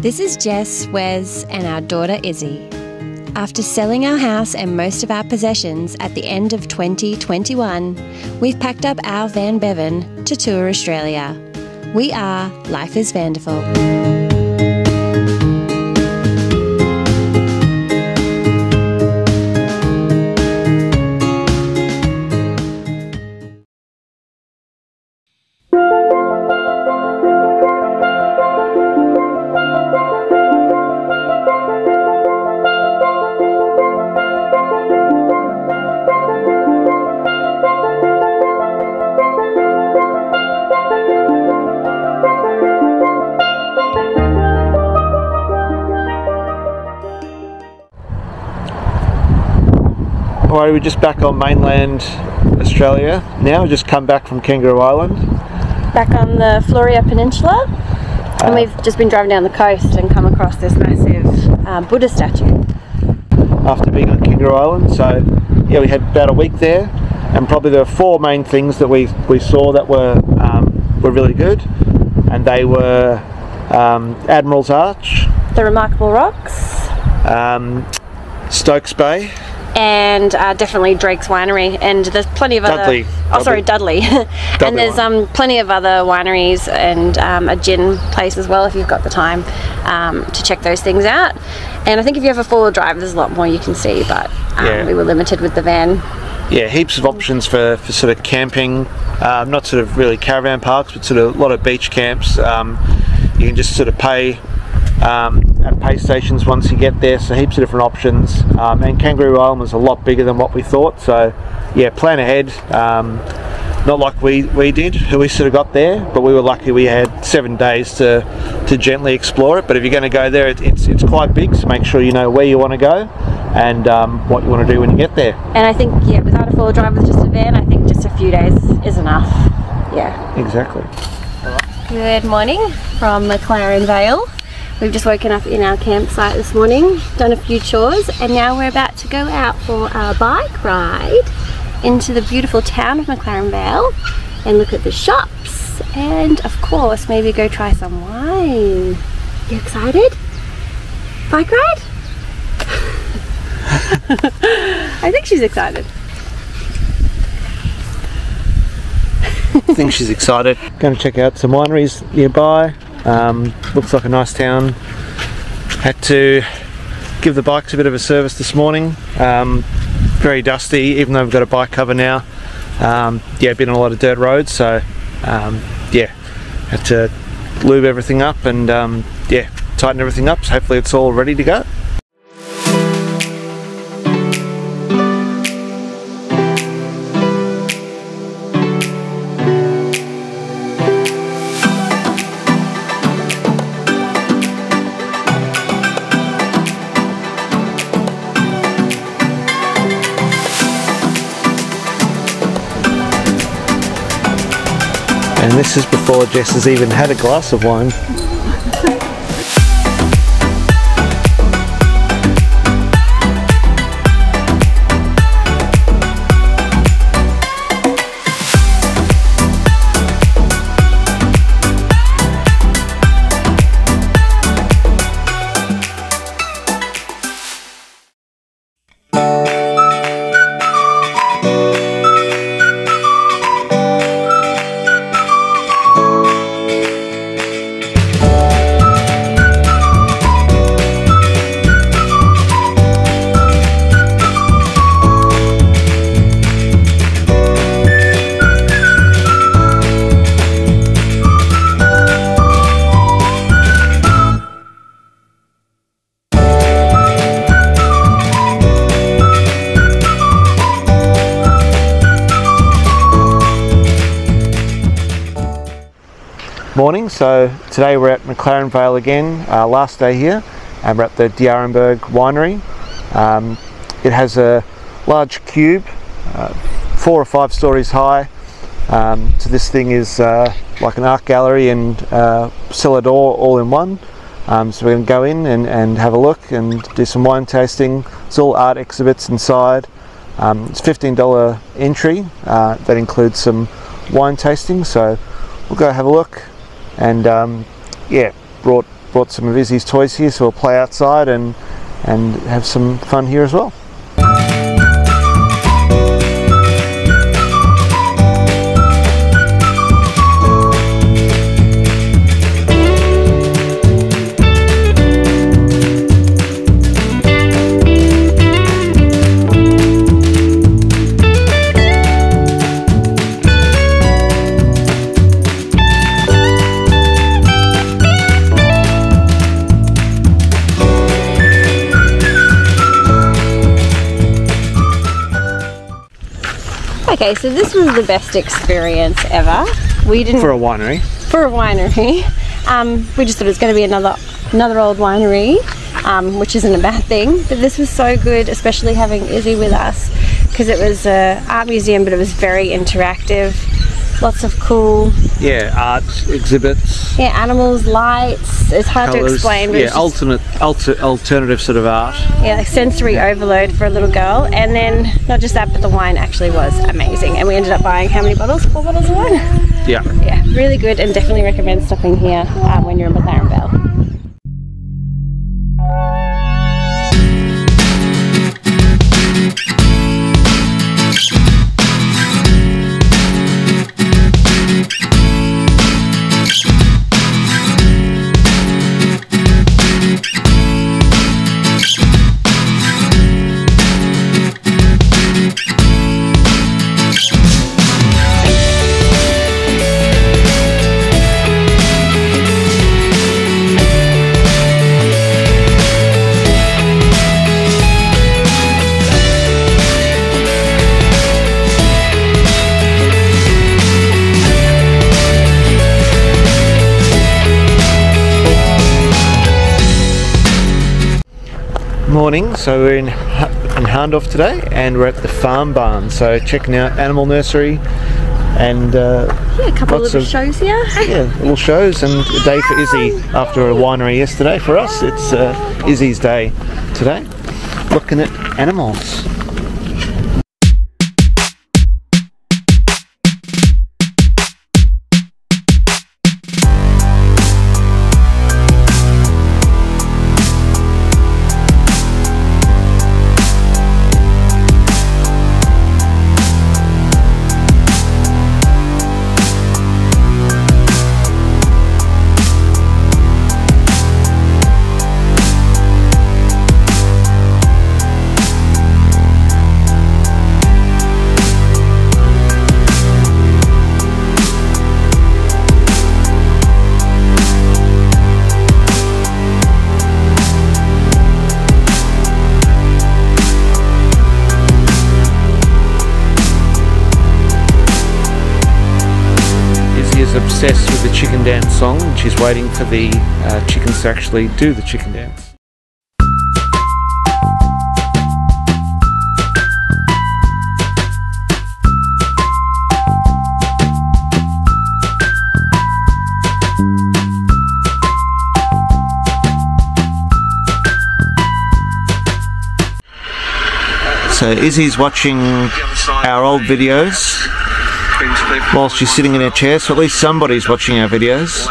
This is Jess, Wes and our daughter Izzy. After selling our house and most of our possessions at the end of 2021, we've packed up our van Bevan to tour Australia. We are Life is VANderful. Alright, we're just back on mainland Australia now. We've just come back from Kangaroo Island. Back on the Floria Peninsula, and we've just been driving down the coast and come across this massive Buddha statue. After being on Kangaroo Island, so yeah, we had about a week there, and probably there were four main things that we saw that were really good, and they were Admiral's Arch, the Remarkable Rocks, Stokes Bay, and definitely Drake's Winery, and there's plenty of Dudley. Dudley. And there's plenty of other wineries and a gin place as well if you've got the time to check those things out. And I think if you have a four-wheel drive, there's a lot more you can see, but we were limited with the van. Yeah, heaps of options for sort of camping, not sort of really caravan parks, but sort of a lot of beach camps. You can just sort of pay at pay stations once you get there, so heaps of different options. And Kangaroo Island was a lot bigger than what we thought, so yeah, plan ahead. Not like we did, we sort of got there, but we were lucky we had 7 days to gently explore it. But if you're going to go there, it's quite big, so make sure you know where you want to go and what you want to do when you get there. And I think, yeah, without a four-wheel drive with just a van, I think just a few days is enough. Yeah. Exactly. Good morning from McLaren Vale. We've just woken up in our campsite this morning, done a few chores, and now we're about to go out for a bike ride into the beautiful town of McLaren Vale and look at the shops and, of course, maybe go try some wine. You excited? Bike ride? I think she's excited. I think she's excited. Going to check out some wineries nearby. Looks like a nice town. Had to give the bikes a bit of a service this morning. Very dusty, even though we've got a bike cover now. Yeah, been on a lot of dirt roads, so yeah, had to lube everything up and yeah, tighten everything up, so hopefully it's all ready to go. And this is before Jess has even had a glass of wine. Morning, so today we're at McLaren Vale again, last day here, and we're at the D'Arenberg Winery. It has a large cube, 4 or 5 stories high, so this thing is like an art gallery and cellar door all in one. So we're going to go in and have a look and do some wine tasting. It's all art exhibits inside. It's $15 entry, that includes some wine tasting, so we'll go have a look. And yeah, brought brought some of Izzy's toys here, so we'll play outside and have some fun here as well. Okay, so this was the best experience ever. We didn't For a winery. For a winery. We just thought it was going to be another old winery, which isn't a bad thing. But this was so good, especially having Izzy with us, because it was an art museum, but it was very interactive. Lots of cool, art exhibits. Yeah, animals, lights. It's hard to explain. But alternative sort of art. Yeah, like sensory overload for a little girl. And then not just that, but the wine actually was amazing. And we ended up buying how many bottles? 4 bottles of wine. Yeah. Yeah, really good, and definitely recommend stopping here when you're in McLaren Vale. Morning, so we're in Hahndorf today, and we're at the farm barn, so checking out animal nursery and yeah, a couple of little shows here. Yeah, little shows, and a day for Izzy after a winery yesterday. For us, it's Izzy's day today, looking at animals. Obsessed with the chicken dance song, and she's waiting for the chickens to actually do the chicken dance. So Izzy's watching our old videos while she's sitting in her chair, so at least somebody's watching our videos.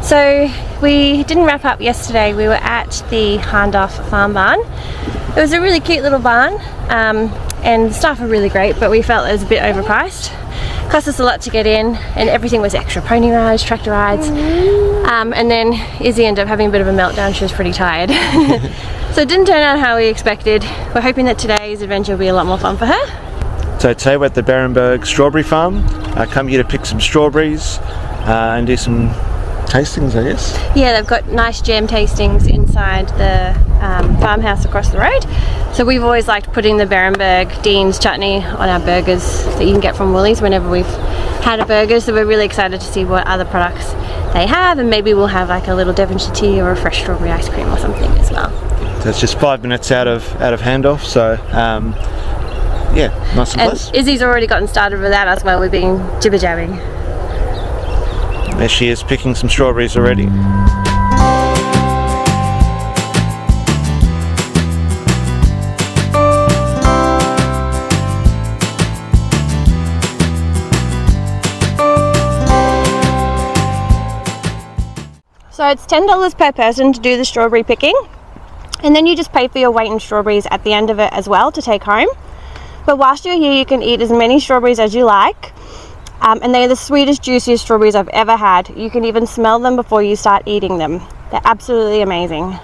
So we didn't wrap up yesterday. We were at the Hahndorf Farm Barn. It was a really cute little barn, and the staff were really great, but we felt it was a bit overpriced. Cost us a lot to get in, and everything was extra: pony rides, tractor rides, and then Izzy ended up having a bit of a meltdown. She was pretty tired. So it didn't turn out how we expected. We're hoping that today's adventure will be a lot more fun for her. So today we're at the Berenberg strawberry farm. Come here to pick some strawberries and do some tastings, I guess. Yeah, they've got nice jam tastings inside the farmhouse across the road. So we've always liked putting the Berenberg Dean's chutney on our burgers that you can get from Woolies whenever we've had a burger. So we're really excited to see what other products they have, and maybe we'll have like a little Devonshire tea or a fresh strawberry ice cream or something as well. So it's just 5 minutes out of Hahndorf, so yeah, nice and close. Izzy's already gotten started with that as well. We've been jibber jabbing. There she is, picking some strawberries already. it's $10 per person to do the strawberry picking, and then you just pay for your weight in strawberries at the end of it as well to take home. But whilst you're here, you can eat as many strawberries as you like, and they're the sweetest, juiciest strawberries I've ever had. You can even smell them before you start eating them. They're absolutely amazing.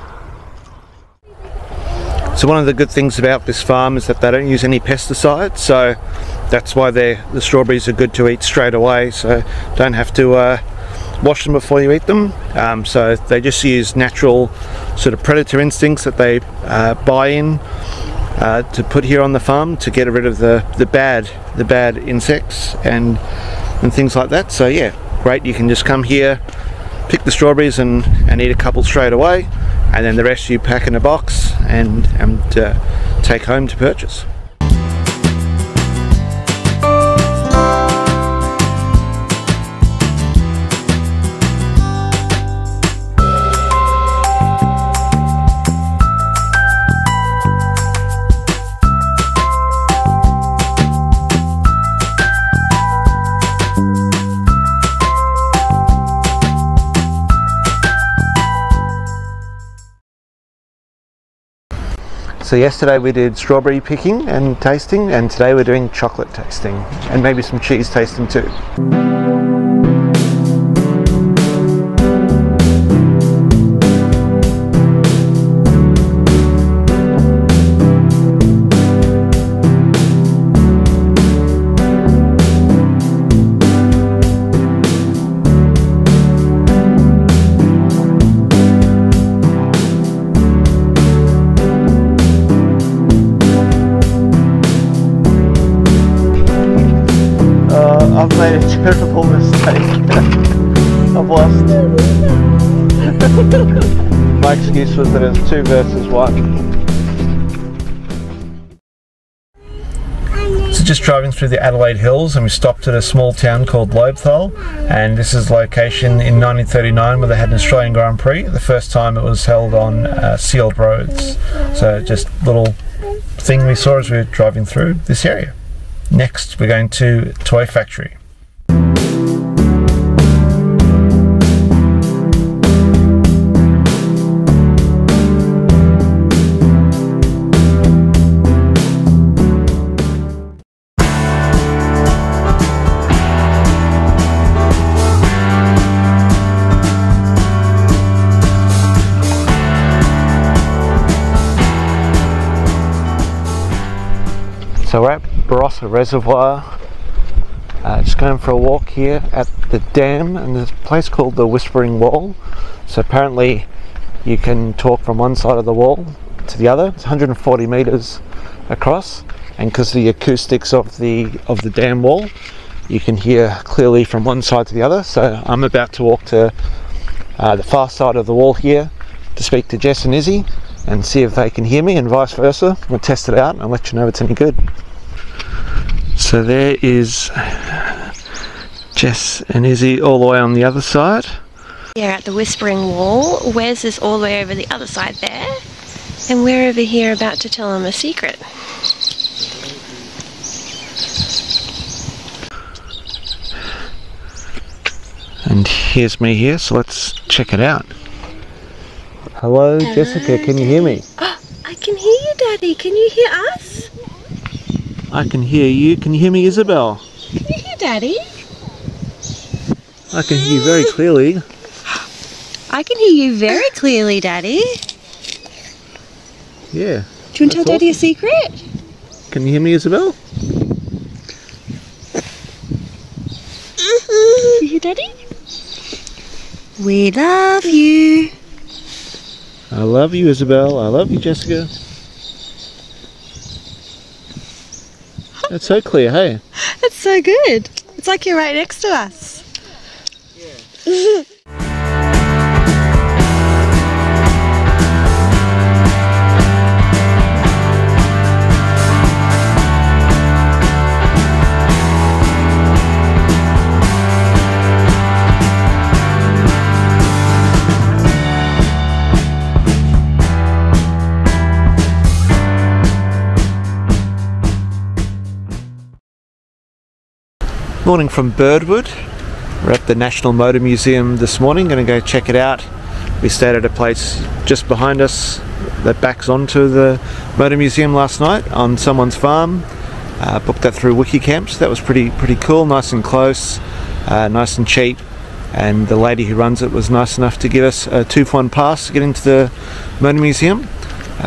So one of the good things about this farm is that they don't use any pesticides, so that's why the strawberries are good to eat straight away, so don't have to wash them before you eat them. So they just use natural sort of predator instincts that they buy in to put here on the farm to get rid of the bad insects and things like that. So yeah, great. You can just come here, pick the strawberries and eat a couple straight away, and then the rest you pack in a box and take home to purchase. So yesterday we did strawberry picking and tasting, and today we're doing chocolate tasting and maybe some cheese tasting too. I've made a terrible mistake. I've lost. My excuse was that it was 2 versus 1. So just driving through the Adelaide Hills, and we stopped at a small town called Loebthal, and this is the location in 1939 where they had an Australian Grand Prix. The first time it was held on sealed roads. So just a little thing we saw as we were driving through this area. Next we're going to Toy Factory. So we're at Barossa Reservoir, just going for a walk here at the dam, and there's a place called the Whispering Wall. So apparently you can talk from one side of the wall to the other. It's 140 meters across, and because of the acoustics of the dam wall, you can hear clearly from one side to the other. So I'm about to walk to the far side of the wall here to speak to Jess and Izzy and see if they can hear me, and vice versa. We'll test it out and I'll let you know if it's any good. So there is Jess and Izzy all the way on the other side. Yeah, at the Whispering Wall. Wes is all the way over the other side there, and we're over here about to tell him a secret. And here's me here, so let's check it out. Hello, Jessica, can you hear me? Oh, I can hear you, Daddy. Can you hear us? I can hear you. Can you hear me, Isabel? Can you hear Daddy? I can hear you very clearly. I can hear you very clearly, Daddy. Yeah. Do you want to tell Daddy a secret? Can you hear me, Isabel? You hear Daddy? We love you. I love you, Isabel. I love you, Jessica. That's so clear, hey? That's so good. It's like you're right next to us. Yeah. Morning from Birdwood. We're at the National Motor Museum this morning, going to go check it out We stayed at a place just behind us that backs onto the motor museum last night on someone's farm. Booked that through Wikicamps. That was pretty cool, nice and close, nice and cheap, and the lady who runs it was nice enough to give us a 2-for-1 pass to get into the motor museum.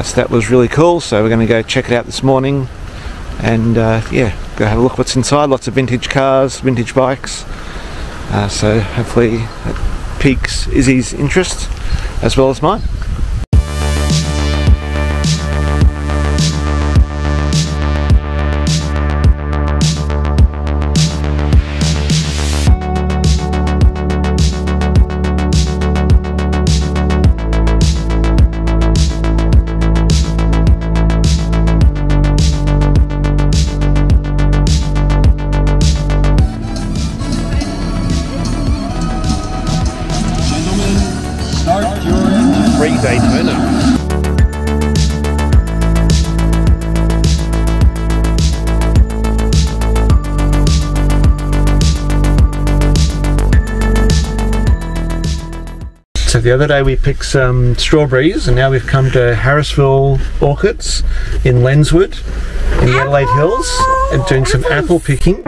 So that was really cool. So we're going to go check it out this morning, and yeah, go have a look what's inside. Lots of vintage cars, vintage bikes. So hopefully that piques Izzy's interest as well as mine. So the other day we picked some strawberries, and now we've come to Harrisville Orchards in Lenswood in the Adelaide Hills and doing some apple picking.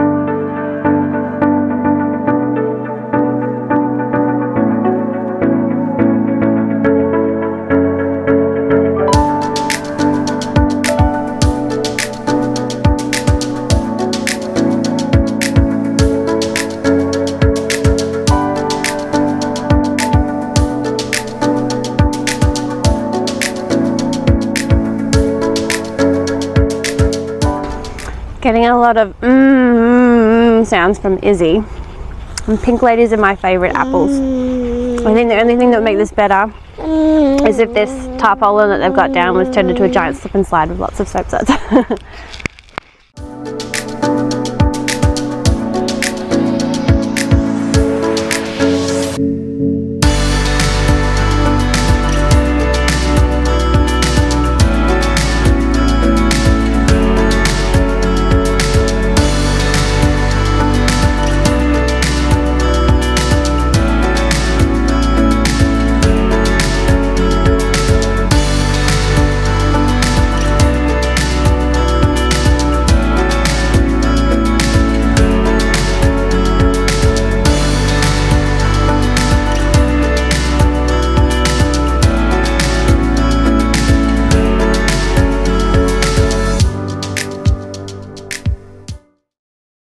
Getting a lot of sounds from Izzy. And pink ladies are my favourite apples. I think the only thing that would make this better is if this tarpaulin that they've got down was turned into a giant slip and slide with lots of soap suds.